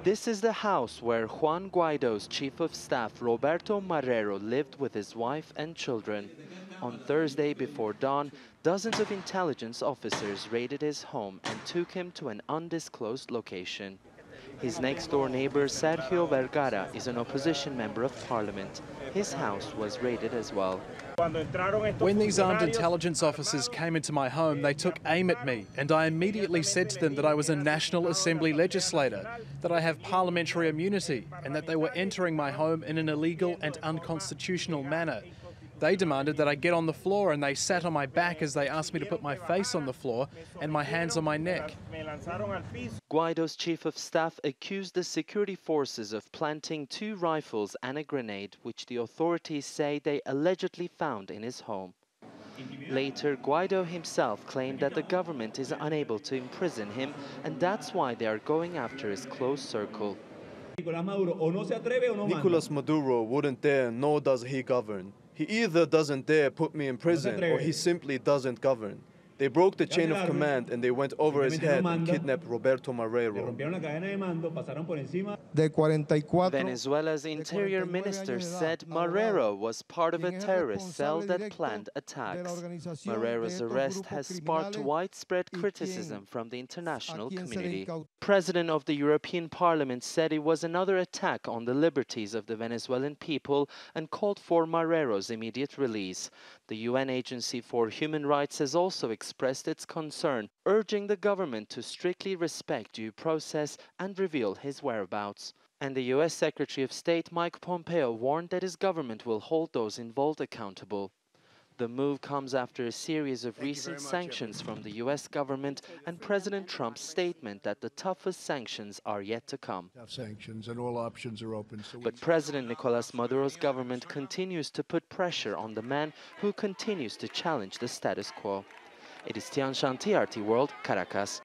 This is the house where Juan Guaido's chief of staff, Roberto Marrero, lived with his wife and children. On Thursday before dawn, dozens of intelligence officers raided his home and took him to an undisclosed location. His next-door neighbor, Sergio Vergara, is an opposition member of parliament. His house was raided as well. When these armed intelligence officers came into my home, they took aim at me, and I immediately said to them that I was a National Assembly legislator, that I have parliamentary immunity, and that they were entering my home in an illegal and unconstitutional manner. They demanded that I get on the floor, and they sat on my back as they asked me to put my face on the floor and my hands on my neck. Guaido's chief of staff accused the security forces of planting 2 rifles and a grenade, which the authorities say they allegedly found in his home. Later, Guaido himself claimed that the government is unable to imprison him, and that's why they are going after his close circle. Nicolas Maduro wouldn't dare, nor does he govern. He either doesn't dare put me in prison or he simply doesn't govern. They broke the chain of command and they went over his head and kidnapped Roberto Marrero. Venezuela's interior minister said Marrero was part of a terrorist cell that planned attacks. Marrero's arrest has sparked widespread criticism from the international community. President of the European Parliament said it was another attack on the liberties of the Venezuelan people and called for Marrero's immediate release. The UN Agency for Human Rights has also expressed its concern, urging the government to strictly respect due process and reveal his whereabouts. And the US Secretary of State Mike Pompeo warned that his government will hold those involved accountable. The move comes after a series of recent sanctions from the US government and President Trump's statement that the toughest sanctions are yet to come. Sanctions and all options are open. But President Nicolas Maduro's government continues to put pressure on the man who continues to challenge the status quo. It is Tiyansan, TRT World, Caracas.